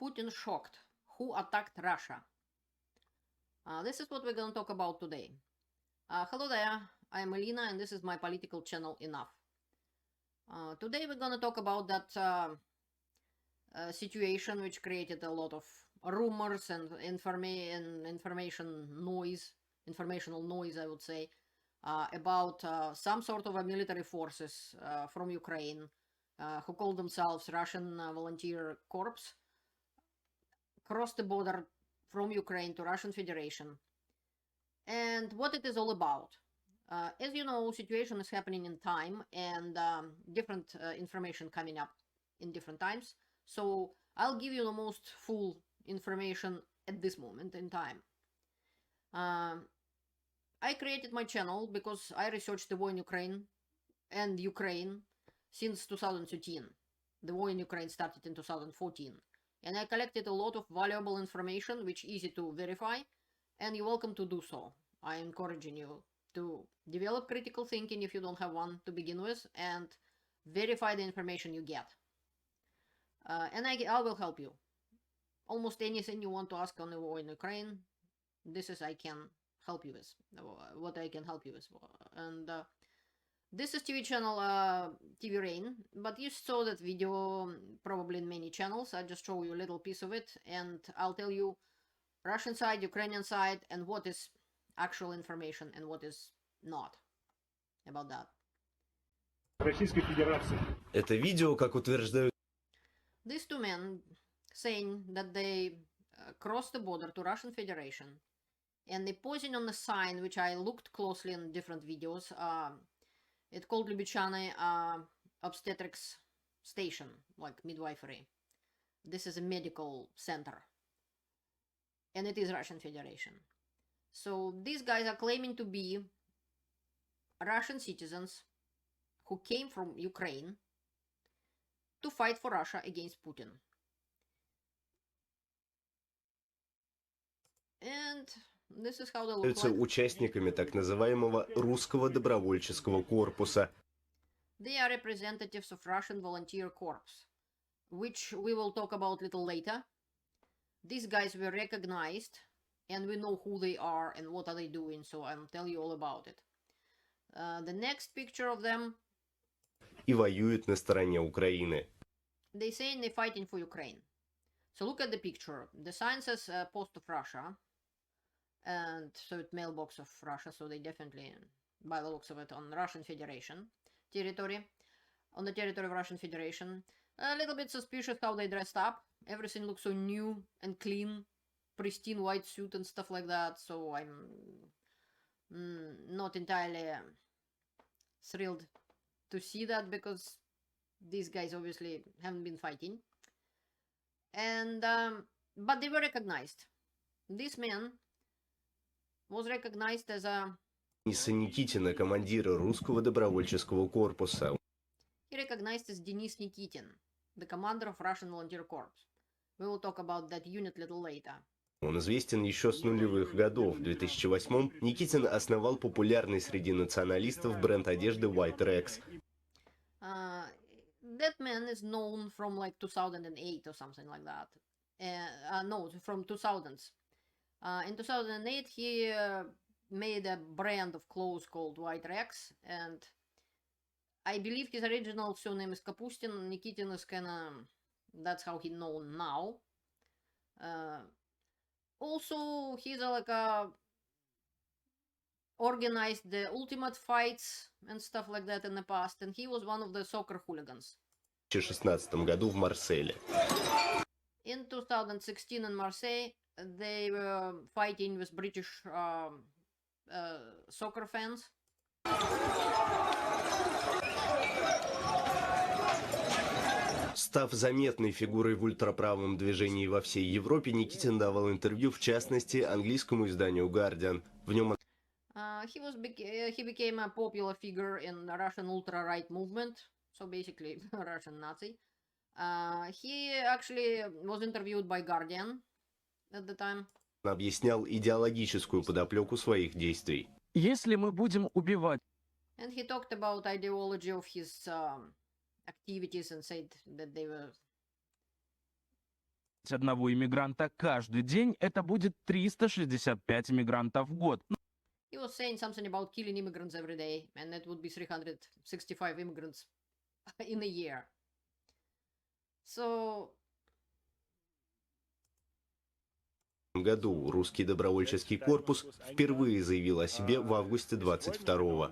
Putin shocked. Who attacked Russia? This is what we're going to talk about today. Hello there, I'm Elena, and this is my political channel Enough. Today we're going to talk about that situation which created a lot of rumors and informational noise, I would say, about some sort of a military forces from Ukraine who call themselves Russian Volunteer Corps, crossed the border from Ukraine to Russian Federation, and what it is all about. As you know, situation is happening in time, and different information coming up in different times. So I'll give you the most full information at this moment in time. I created my channel because I researched the war in Ukraine and Ukraine since 2013. The war in Ukraine started in 2014. And I collected a lot of valuable information which is easy to verify, and you're welcome to do so. I'm encouraging you to develop critical thinking if you don't have one to begin with, and verify the information you get. And I will help you. Almost anything you want to ask on the war in Ukraine, this is I can help you with, what I can help you with. And this is TV channel TV Rain, but you saw that video probably in many channels. I just show you a little piece of it, and I'll tell you Russian side, Ukrainian side, and what is actual information and what is not about that. Это видео, как утверждают... These two men saying that they crossed the border to Russian Federation, and they posing on the sign which I looked closely in different videos. It's called Lyubechany obstetrics station, like midwifery. This is a medical center, and it is Russian Federation. So these guys are claiming to be Russian citizens who came from Ukraine to fight for Russia against Putin. And this is how they look like. Участниками так называемого русского добровольческого корпуса. They are representatives of Russian Volunteer Corps, which we will talk about a little later. These guys were recognized, and we know who they are and what are they doing, so I'll tell you all about it. The next picture of them. И воюют на стороне Украины. They say they're fighting for Ukraine. So look at the picture. The sign says Post of Russia, and so it's mailbox of Russia, so they definitely, by the looks of it, on Russian Federation territory, on the territory of Russian Federation. A little bit suspicious how they dressed up. Everything looks so new and clean, pristine white suit and stuff like that, so I'm not entirely thrilled to see that, because these guys obviously haven't been fighting. And but they were recognized. This man was recognized as a... Дениса Никитина, командира русского добровольческого корпуса. He recognized as Denis Nikitin, the commander of Russian Volunteer Corps. We will talk about that unit a little later. Он известен еще с нулевых годов. В 2008-м Никитин основал популярный среди националистов бренд одежды White Rex. That man is known from like 2008 or something like that. No, from 2000s. In 2008, he made a brand of clothes called White Rex, and I believe his original surname is Kapustin. Nikitin is kinda, that's how he's known now. Also, he's like organized the ultimate fights and stuff like that in the past, and he was one of the soccer hooligans. В 2016 году в Марселе. In 2016 in Marseille, they were fighting with British soccer fans. Став заметной фигурой в ультраправом движении во всей Европе, Никитин давал интервью, в частности, английскому изданию Guardian. В нем He became a popular figure in the Russian ultra-right movement, so basically Russian Nazi. He actually was interviewed by Guardian at the time. Объяснял идеологическую подоплеку своих действий. Если мы будем убивать... And he talked about ideology of his activities and said that they were одного иммигранта каждый день, это будет 365 иммигрантов в год. He was saying something about killing immigrants every day, and that would be 365 immigrants in a year. So году русский добровольческий корпус впервые заявил о себе в августе 22-го.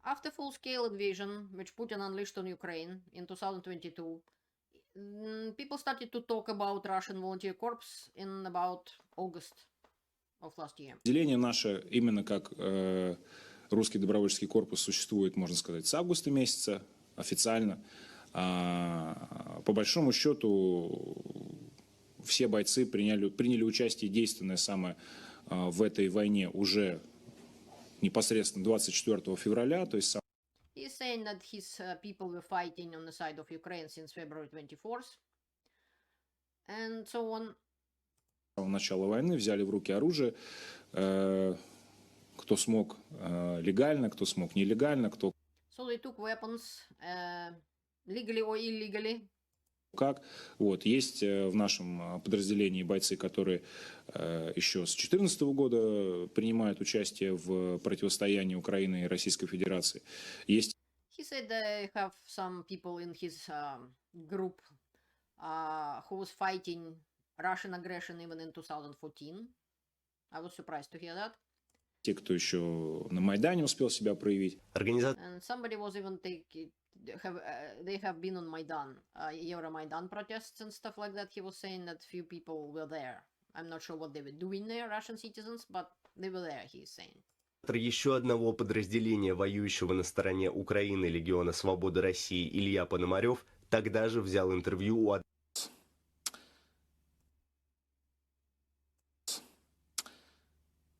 after full-scale invasion, which Putin unleashed on Ukraine in 2022, people started to talk about Russian volunteer corps in about August of last year. Деление наше именно как русский добровольческий корпус существует, можно сказать, с августа месяца официально. По большому счету все бойцы приняли участие действенное самое в этой войне уже непосредственно 24 февраля, то есть He's saying that his people were fighting on the side of Ukraine since February 24th, and so on. с самого начала войны взяли в руки оружие, кто смог легально, кто смог нелегально, кто So they took weapons, legally or illegally. как. Вот. Есть в нашем подразделении бойцы, которые еще с 2014 года принимают участие в противостоянии Украины и Российской Федерации. Есть He said they have some people in his group who was fighting Russian aggression even in 2014. I was surprised to hear that. те, кто еще на Майдане успел себя проявить. And somebody was even they have been on Maidan, Euromaidan protests and stuff like that. He was saying that few people were there. I'm not sure what they were doing there, Russian citizens, but they were there, he is saying. Еще одного подразделения, воюющего на стороне Украины Легиона Свободы России, Илья Пономарев, тогда же взял интервью у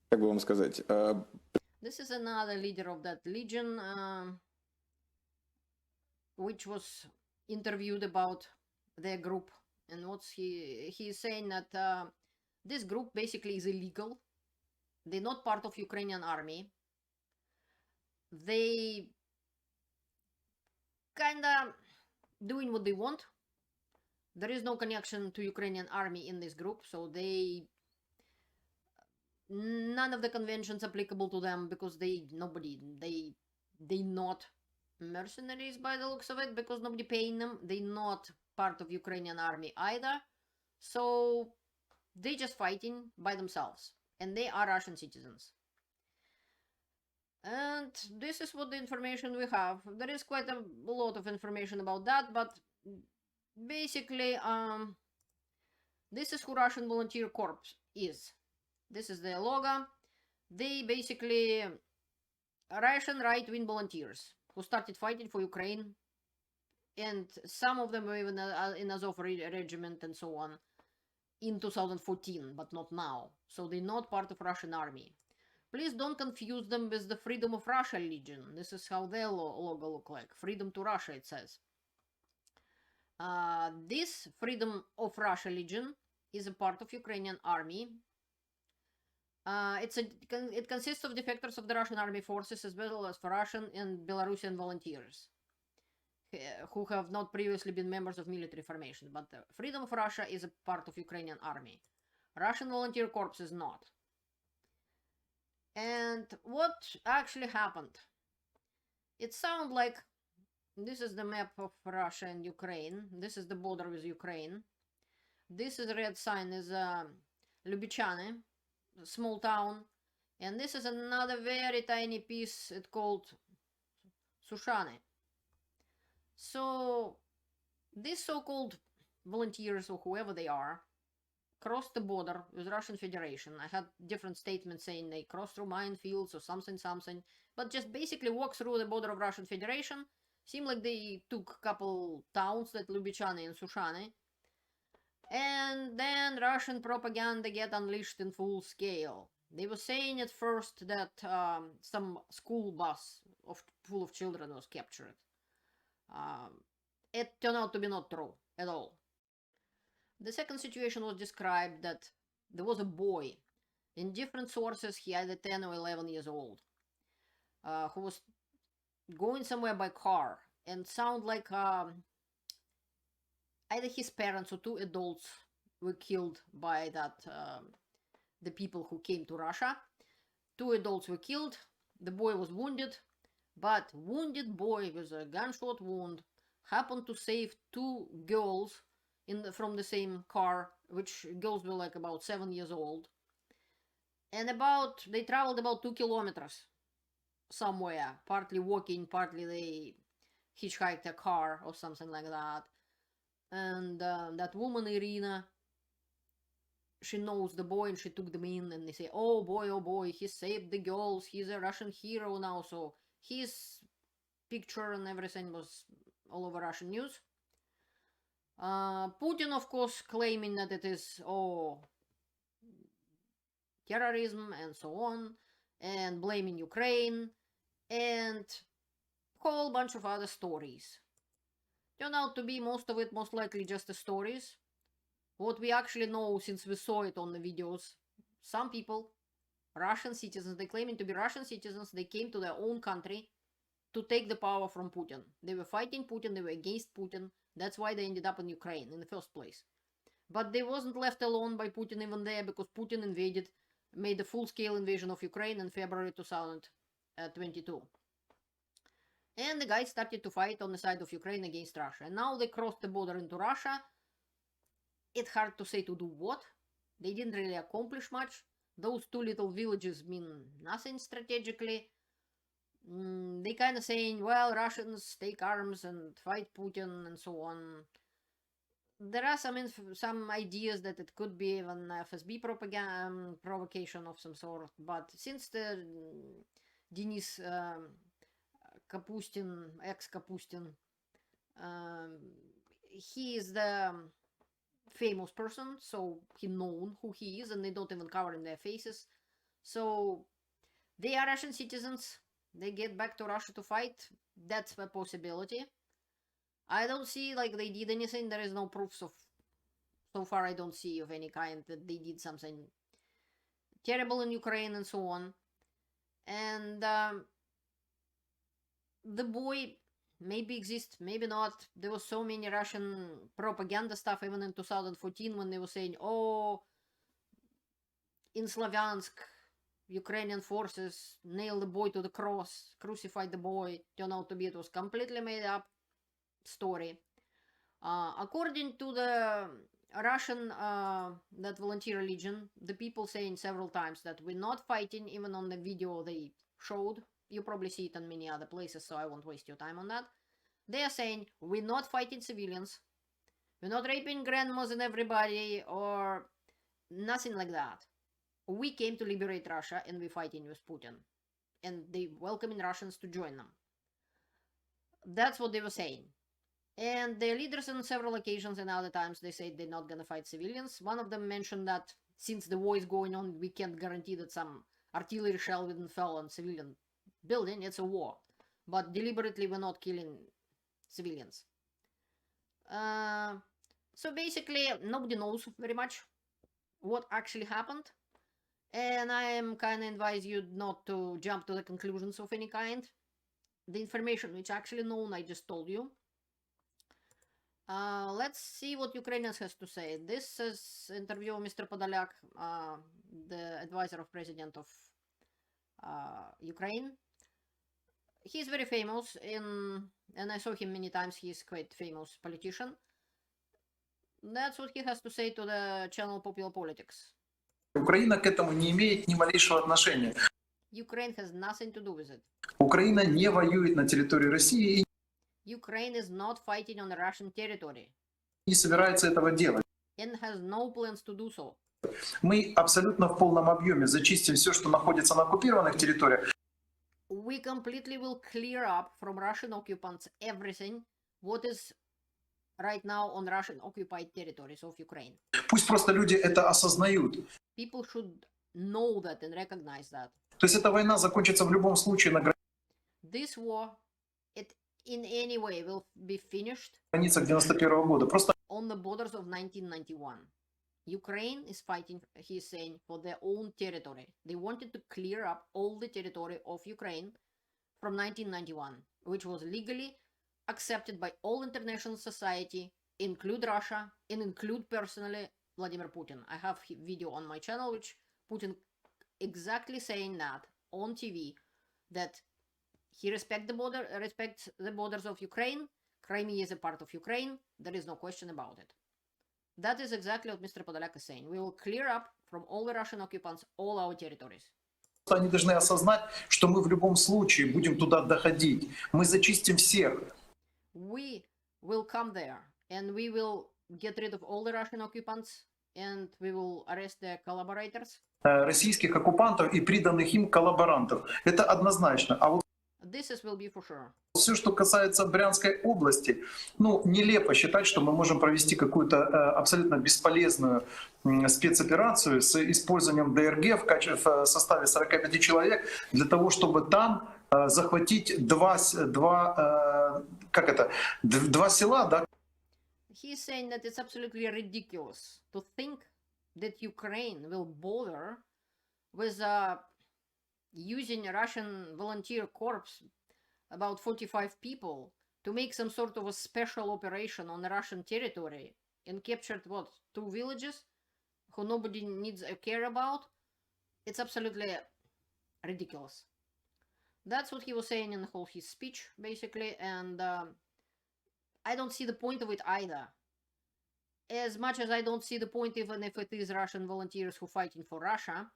Как бы вам сказать? This is another leader of that legion, which was interviewed about their group, and what's he is saying that this group basically is illegal. They're not part of Ukrainian army. They kinda doing what they want. There is no connection to Ukrainian army in this group, so none of the conventions applicable to them because they not mercenaries by the looks of it, because nobody paying them. They not part of Ukrainian army either, so they just fighting by themselves, and they are Russian citizens. And this is what the information we have. There is quite a lot of information about that, but basically this is who Russian Volunteer Corps is. This is their logo. They basically Russian right-wing volunteers who started fighting for Ukraine, and some of them were even in Azov regiment and so on in 2014, but not now. So they're not part of Russian army. Please don't confuse them with the Freedom of Russia Legion. This is how their logo look like. Freedom to Russia, it says. This Freedom of Russia Legion is a part of Ukrainian army. It consists of defectors of the Russian army forces as well as for Russian and Belarusian volunteers who have not previously been members of military formation. But the Freedom of Russia is a part of Ukrainian army. Russian Volunteer Corps is not. And what actually happened? It sounds like this is the map of Russia and Ukraine. This is the border with Ukraine. This is red sign is Lyubichane, small town, and this is another very tiny piece. It's called Sushane. So these so-called volunteers or whoever they are crossed the border with Russian Federation. I had different statements saying they crossed through minefields or something, but just basically walked through the border of Russian Federation. Seemed like they took a couple towns, that Lyubichane and Sushane, and then Russian propaganda get unleashed in full scale. They were saying at first that some school bus full of children was captured. It turned out to be not true at all. The second situation was described that there was a boy. In different sources, he either 10 or 11 years old, who was going somewhere by car, and sound like either his parents or two adults were killed by the people who came to Russia. 2 adults were killed. The boy was wounded, but wounded boy with a gunshot wound happened to save 2 girls from the same car, which girls were like about 7 years old. And they traveled about 2 kilometers somewhere, partly walking, partly they hitchhiked a car or something like that. And that woman, Irina, she knows the boy and she took them in and they say, oh boy, he saved the girls, he's a Russian hero now. So his picture and everything was all over Russian news. Putin, of course, claiming that it is terrorism and so on, and blaming Ukraine, and a whole bunch of other stories. Turn out to be most of it most likely just the stories. What we actually know, since we saw it on the videos, some people, Russian citizens, they claiming to be Russian citizens, they came to their own country to take the power from Putin. They were fighting Putin, they were against Putin. That's why they ended up in Ukraine in the first place. But they wasn't left alone by Putin even there, because Putin made a full-scale invasion of Ukraine in February 2022. And the guys started to fight on the side of Ukraine against Russia. And now they crossed the border into Russia. It's hard to say to do what. They didn't really accomplish much. Those 2 little villages mean nothing strategically. They kind of saying, well, Russians take arms and fight Putin and so on. There are some ideas that it could be even FSB propaganda, provocation of some sort. But since the Denis Kapustin, ex-Kapustin, he is the famous person, so he known who he is, and they don't even cover in their faces. So they are Russian citizens. They get back to Russia to fight. That's a possibility. I don't see like they did anything. There is no proofs of, so far I don't see of any kind that they did something terrible in Ukraine and so on. And the boy maybe exists, maybe not. There was so many Russian propaganda stuff even in 2014 when they were saying, oh, in Slavyansk, Ukrainian forces nailed the boy to the cross, crucified the boy. Turned out to be it was completely made up story. According to the Russian that volunteer legion, the people saying several times that we're not fighting, even on the video they showed. You probably see it in many other places, so I won't waste your time on that. They are saying we're not fighting civilians, we're not raping grandmas and everybody, or nothing like that. We came to liberate Russia and we're fighting with Putin. And they welcoming Russians to join them. That's what they were saying. And their leaders on several occasions and other times, they said they're not going to fight civilians. One of them mentioned that since the war is going on, we can't guarantee that some artillery shell wouldn't fall on civilian building. It's a war. But deliberately, we're not killing civilians. So basically, nobody knows very much what actually happened. And I am kind of advise you not to jump to the conclusions of any kind. The information which actually known, I just told you. Let's see what Ukrainians has to say. This is interview of Mr. Podolyak, the advisor of President of Ukraine. He's very famous and I saw him many times. He's quite famous politician. That's what he has to say to the channel Popular Politics. Украина к этому не имеет ни малейшего отношения. Ukraine has nothing to do with it. Украина не воюет на территории России Ukraine is not fighting on the Russian territory. и не собирается этого делать. And has no plans to do so. Мы абсолютно в полном объеме зачистим все, что находится на оккупированных территориях. We completely will clear up from Russian occupants everything what is right now on Russian occupied territories of Ukraine. Pусть просто люди это осознают. People should know that and recognize that. То есть эта война закончится в любом случае на This war, it in any way will be finished границах 91 года. Просто on the borders of 1991. Ukraine is fighting, he is saying, for their own territory. They wanted to clear up all the territory of Ukraine from 1991, which was legally accepted by all international society include Russia and include personally Vladimir Putin. I have video on my channel which Putin exactly saying that on TV, that he respects the borders of Ukraine. Crimea is a part of Ukraine. There is no question about it. That is exactly what Mr. Podolyak is saying. We will clear up from all the Russian occupants all our territories. Они должны осознать, что мы в любом случае будем туда доходить. Мы зачистим всех. We will come there and we will get rid of all the Russian occupants and we will arrest their collaborators. Российских оккупантов и приданных им коллаборантов. Это однозначно. А вот This will be for sure. все, что касается Брянской области, ну, нелепо считать, что мы можем провести какую-то абсолютно бесполезную спецоперацию с использованием ДРГ в составе 45 человек для того, чтобы там захватить два села, да? He's saying that it's absolutely ridiculous to think that Ukraine will bother with using a Russian volunteer corps, about 45 people, to make some sort of a special operation on the Russian territory and captured, what, 2 villages who nobody needs a care about. It's absolutely ridiculous. That's what he was saying in the whole his speech, basically, and I don't see the point of it either. As much as I don't see the point, even if it is Russian volunteers who are fighting for Russia,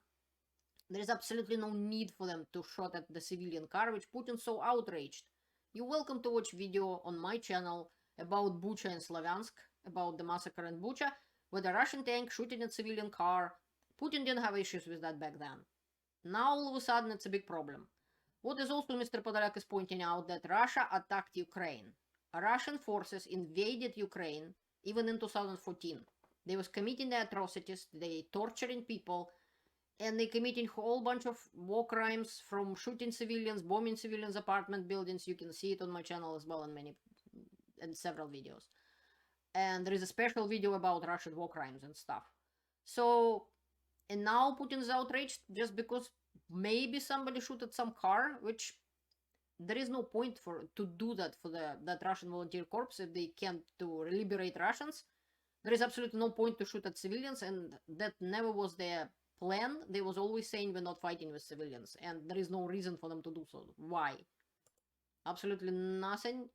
there is absolutely no need for them to shoot at the civilian car, which Putin so outraged. You're welcome to watch video on my channel about Bucha and Slavyansk, about the massacre in Bucha, with a Russian tank shooting at civilian car. Putin didn't have issues with that back then. Now all of a sudden it's a big problem. What is also Mr. Podolyak is pointing out that Russia attacked Ukraine. Russian forces invaded Ukraine even in 2014. They was committing the atrocities, they torturing people, and they committing a whole bunch of war crimes, from shooting civilians, bombing civilians' apartment buildings. You can see it on my channel as well in several videos. And there is a special video about Russian war crimes and stuff. So, and now Putin is outraged just because maybe somebody shoot at some car, which there is no point to do that for that Russian volunteer corps if they can't to liberate Russians. There is absolutely no point to shoot at civilians, and that never was their plan. They was always saying we're not fighting with civilians, and there is no reason for them to do so. Why? Absolutely nothing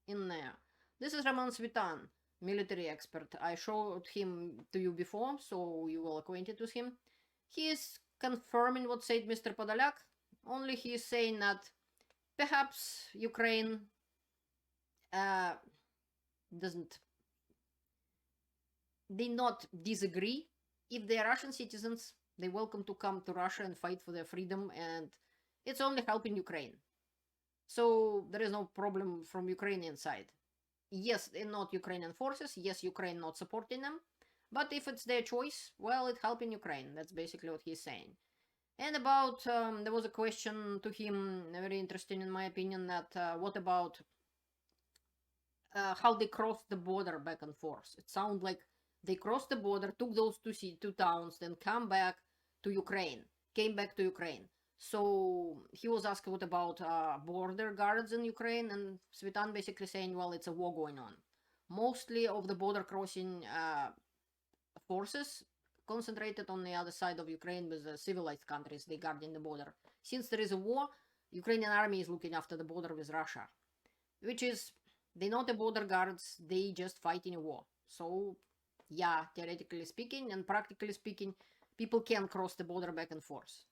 in there. This is Roman Svitan, military expert. I showed him to you before, so you will acquainted with him. He is confirming what said Mr. Podolyak, only he is saying that perhaps Ukraine doesn't, they not disagree. If they are Russian citizens, they're welcome to come to Russia and fight for their freedom, and it's only helping Ukraine. So there is no problem from Ukrainian side. Yes, they're not Ukrainian forces. Yes, Ukraine not supporting them. But if it's their choice, well, it's helping Ukraine. That's basically what he's saying. And about, there was a question to him, very interesting in my opinion, that what about how they crossed the border back and forth. It sounds like they crossed the border, took those two towns, then came back to Ukraine. So he was asked what about border guards in Ukraine, and Svitan basically saying, well, it's a war going on. Mostly of the border crossing forces concentrated on the other side of Ukraine with the civilized countries, they guarding the border. Since there is a war, Ukrainian army is looking after the border with Russia, which is, they're not the border guards, they just fighting a war. So yeah, theoretically speaking and practically speaking, people can cross the border back and forth.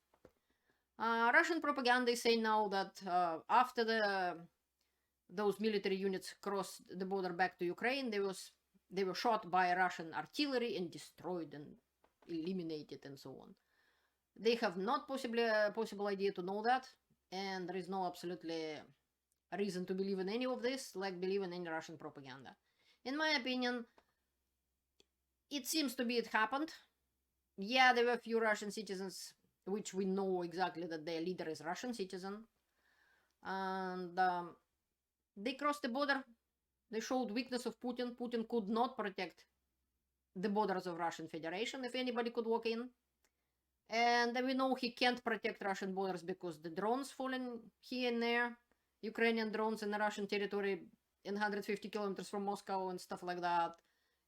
Russian propaganda is saying now that after those military units crossed the border back to Ukraine, they were shot by Russian artillery and destroyed and eliminated and so on. They have not possible idea to know that, and there is no absolutely reason to believe in any of this, like believe in any Russian propaganda. In my opinion, it seems to be it happened. Yeah, there were a few Russian citizens, which we know exactly that their leader is Russian citizen. And they crossed the border. They showed weakness of Putin. Putin could not protect the borders of Russian Federation if anybody could walk in. And we know he can't protect Russian borders because the drones falling here and there, Ukrainian drones in the Russian territory, in 150 kilometers from Moscow and stuff like that,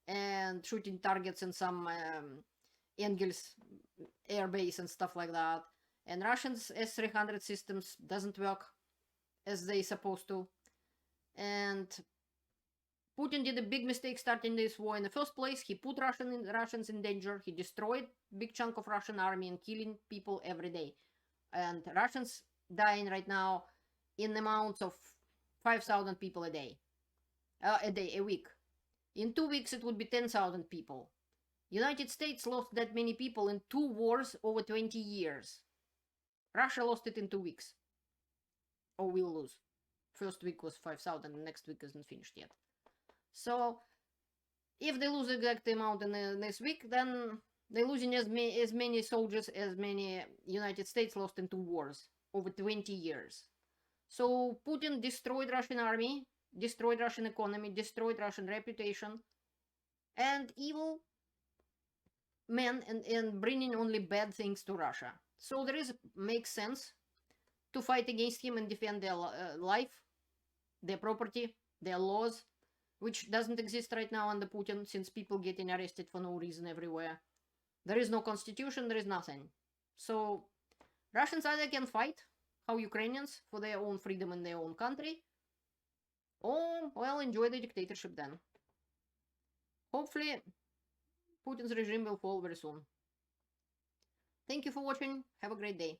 and shooting targets in some Engels air base and stuff like that. And Russians S-300 systems doesn't work as they supposed to. And Putin did a big mistake starting this war in the first place. He put Russians in danger. He destroyed big chunk of Russian army and killing people every day. And Russians dying right now in amounts of 5,000 people a week. In 2 weeks, it would be 10,000 people. United States lost that many people in 2 wars over 20 years. Russia lost it in 2 weeks. Or will lose. First week was 5,000, the next week isn't finished yet. So, if they lose the exact amount in this week, then they're losing as many soldiers as many United States lost in 2 wars over 20 years. So, Putin destroyed Russian army, destroyed Russian economy, destroyed Russian reputation, and evil men and bringing only bad things to Russia. So, makes sense to fight against him and defend their life, their property, their laws, which doesn't exist right now under Putin, since people getting arrested for no reason everywhere. There is no constitution, there is nothing. So, Russians either can fight, how Ukrainians, for their own freedom in their own country, or, well, enjoy the dictatorship then. Hopefully, Putin's regime will fall very soon. Thank you for watching. Have a great day.